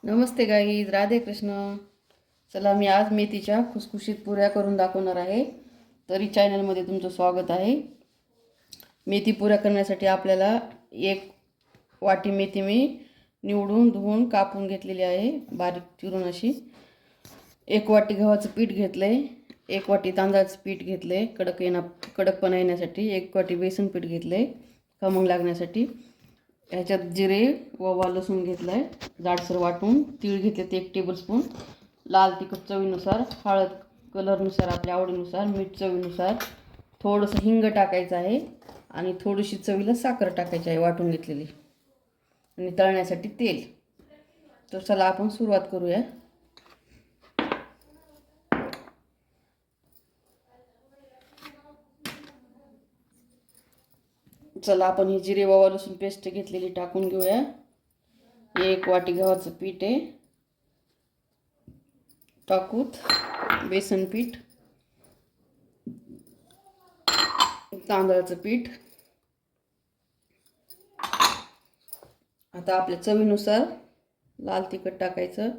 नमस्ते guys, Radhe Krishna. चला, मी आज मेथीच्या खुसखुशीत पुऱ्या करून दाखवणार आहे. तरी चॅनलमध्ये तुमचं स्वागत आहे. मेथी पुऱ्या करण्यासाठी आपल्याला एक वाटी मेथी मी निवडून धुवून कापून घेतलेली आहे, बारीक चिरून अशी. एक वाटी गव्हाचं पीठ घेतलं आहे, एक वाटी तांदळाचं पीठ घेतलं आहे कडकपणा येण्यासाठी, एक वाटी बेसन पीठ घेतलं आहे खमंग लागण्यासाठी. ह्याच्यात जिरे ओवा लसूण घेतला आहे जाडसर वाटून, तीळ घेतले ते 1 टेबलस्पून, लाल तिखट चवीनुसार, हळद कलरनुसार आपल्या आवडीनुसार, मीठ चवीनुसार, थोडंसं हिंग टाकायचं आहे आणि थोडीशी चवीला साखर टाकायची आहे वाटून घेतलेली, आणि तळण्यासाठी तेल. तर चला आपण सुरुवात करूया. चला आपण ही जिरे ओवा लसूण पेस्ट घेतलेली टाकून घेऊया. 1 वाटी गव्हाचं पीठ आहे, टाकूत बेसन पीठ, तांदळाचं पीठ. आता आपल्या चवीनुसार लाल तिखट टाकायचं,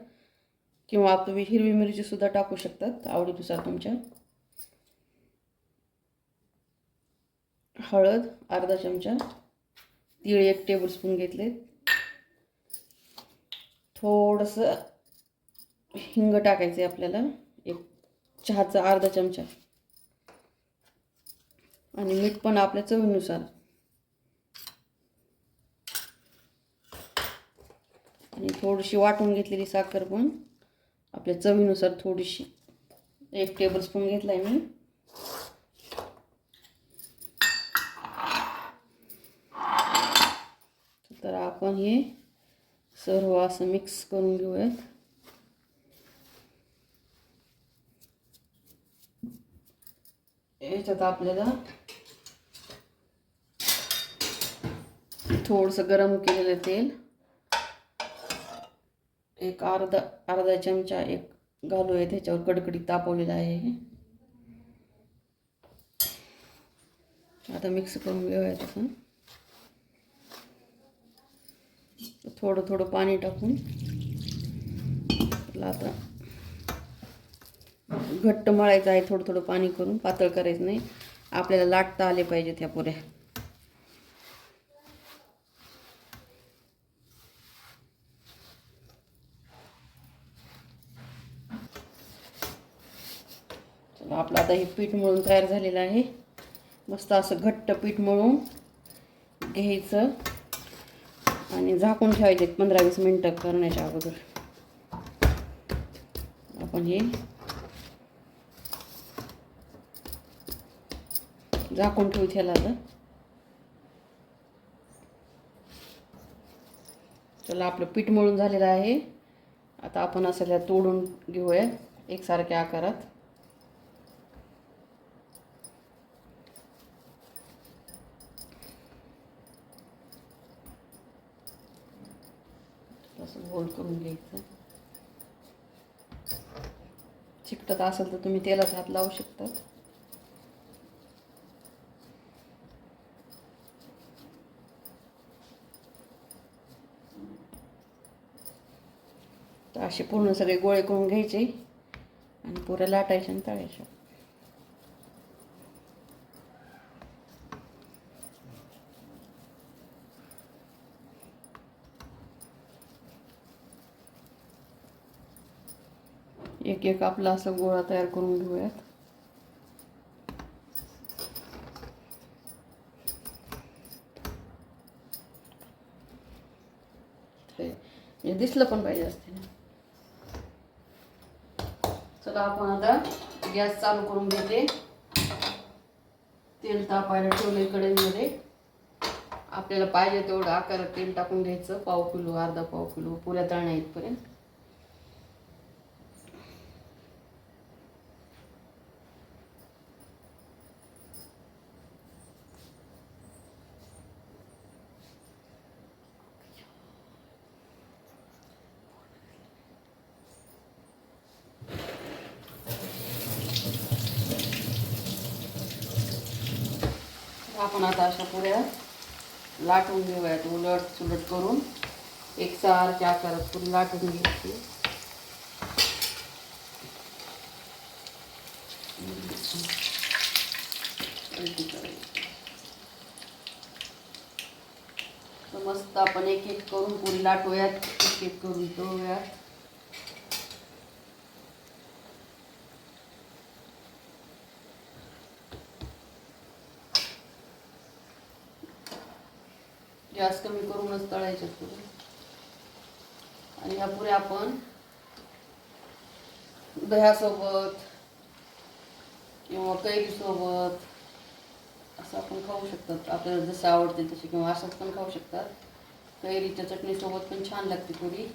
किंवा तुम्ही हिरवी मिरची सुद्धा टाकू शकतात आवडीनुसार तुमच्या. हळद अर्धा चमचा, तीळ 1 टेबलस्पून घेतले, थोडंसं हिंग टाकायचं आहे आपल्याला, एक चहाचा अर्धा चमचा, आणि मीठ पण आपल्या चवीनुसार, आणि थोडीशी वाटून घेतलेली साखर पण आपल्या चवीनुसार, थोडीशी 1 टेबलस्पून घेतला आहे मी. तर आपण हे सर्व असं मिक्स करून घेऊयात. याच्यात आपल्याला थोडंसं गरम केलेलं तेल एक अर्धा चमचा एक घालूया, त्याच्यावर कडकडीत तापवलेलं आहे. आता मिक्स करून घेऊया. तसं थोडं थोडं पाणी टाकून आता घट्ट मळायचं आहे, थोडं थोडं पाणी करून, पातळ करायचं नाही. आपल्याला लाटता आले पाहिजेत ह्या पुऱ्या. चला, आपलं आता हे पीठ मळून तयार झालेलं आहे. मस्त असं घट्ट पीठ मळून घ्यायचं आणि झाकून ठेवायचे 15-20 मिनटं करण्याच्या अगोदर. आपण हे झाकून ठेवू त्याला. आता चला, आपलं पीठ मळून झालेलं आहे. आता आपण असं तोडून घेऊया एकसारख्या आकारात. असं गोल करून घ्यायचं. चिकटत असेल तर तुम्ही तेलाचा हात लावू शकता. तर असे पूर्ण सगळे गोळे करून घ्यायचे आणि पुऱ्या लाटायच्या आणि तळायच्या. एक एक आपला असं गोळा तयार करून घेऊयात. हे दिसलं पण पाहिजे असते ना. चला, आपण आता गॅस चालू करून घेते. तेल तापायला ठेवले कढईमध्ये. आपल्याला पाहिजे तेवढं आकारात तेल टाकून घ्यायचं, पाव किलो अर्धा पाव किलो पुऱ्या तळण्या इथपर्यंत. आपण आता अशा पुऱ्या लाटून घेऊयात उलट सुलट करून. एक सारख्या आकारात पुरी लाटून घ्यायची. तर मस्त आपण एक एक करून पुरी लाटूयात, एक एक करून तळूयात. गॅस कमी करूनच तळायच्या पुऱ्या. आणि ह्या पुऱ्या आपण दह्यासोबत किंवा कैरीसोबत असं आपण खाऊ शकतात. आपल्याला जसं आवडते तसे, किंवा असंच पण खाऊ शकतात. कैरीच्या चटणीसोबत पण छान लागते पुरी.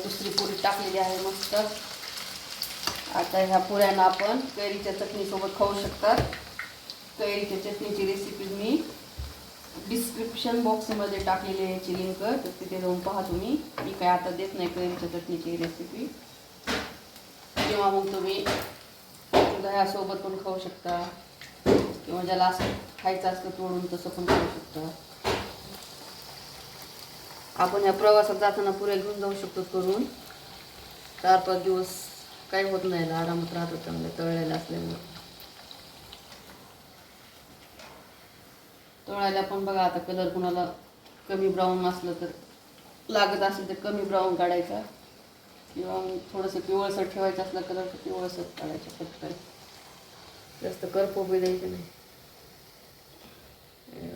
दुसरी पुरी टाकलेली आहे मस्त. आता ह्या पुऱ्यांना आपण कैरीच्या चटणीसोबत खाऊ शकतात. कैरीच्या चटणीची रेसिपी मी डिस्क्रिप्शन बॉक्समध्ये टाकलेली आहे याची लिंक, तर तिथे जाऊन पहा तुम्ही. मी काय आता देत नाही कैरीच्या चटणीची रेसिपी. किंवा मग तुम्ही दह्यासोबत पण खाऊ शकता, किंवा ज्याला असं खायचं असतं तोडून तसं पण खाऊ शकता. आपण या प्रवासात जाताना पुऱ्या घेऊन जाऊ शकतो करून. 4-5 दिवस काही होत नाही, आरामात राहतो चांगलं तळलेलं असल्यामुळे. तळायला पण बघा, आता कलर कुणाला कमी ब्राऊन असलं तर, लागत असेल तर कमी ब्राऊन काढायचा, किंवा थोडंसं पिवळसर ठेवायचं असलं कलर तर पिवळसर काढायचं पटकन. जास्त करपू बी द्यायचं नाही.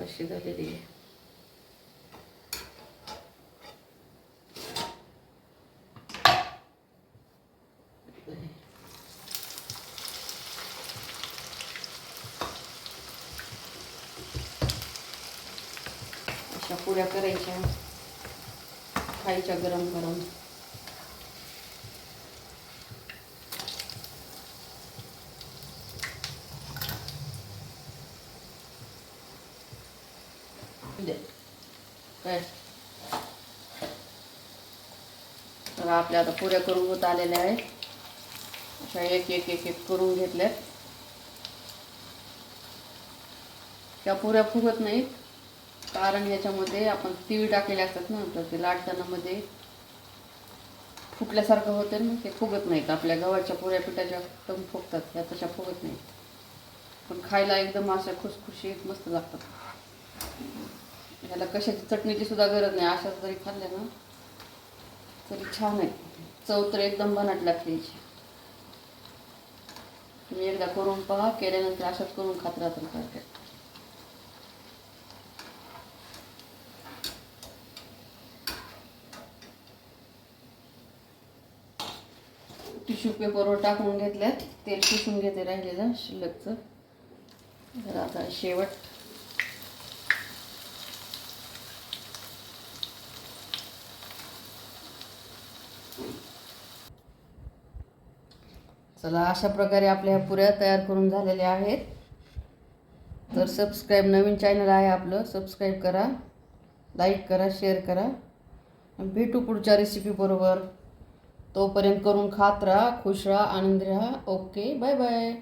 अशी झालेली आहे. अशा पुऱ्या करायच्या, खायच्या गरम गरम. काय तर आपल्या आता पुऱ्या करून होत आलेल्या आहेत. अशा एक एक एक एक करून घेतल्यात. त्या पुऱ्या फुगत नाहीत, कारण याच्यामध्ये आपण तीळ टाकलेले असतात ना, तर ते लाटताना मध्ये फुटल्यासारखं होते ना, ते फुगत नाहीत. आपल्या गव्हाच्या पुऱ्या पिठाच्या एकदम फुगतात, ह्या तशा फुगत नाहीत. पण खायला एकदम अशा खुसखुशीत मस्त लागतात. ह्याला कशाची चटणीची सुद्धा गरज नाही. अशाच जरी खाल्ल्या ना तरी छान आहे. चव तर एकदम बनाट लागते याची. तुम्ही एकदा करून पहा, केल्यानंतर अशाच करून खात राहतात सारख्या. टिश्यू पेपरवर टाकून घेतल्यात. तेल पुसून घेते राहिलेलं शिल्लकचं. तर आता शेवट. चला, अशा प्रकारे आपल्या पुऱ्या तयार करून झालेल्या आहेत. तर सबस्क्राईब, नवीन चॅनल आहे आपलं, सबस्क्राईब करा, लाईक करा, शेअर करा. भेटू पुढच्या रेसिपी बरोबर. तोपर्यंत करून खात राहा, खुश राहा, आनंदी राहा. Okay, bye bye.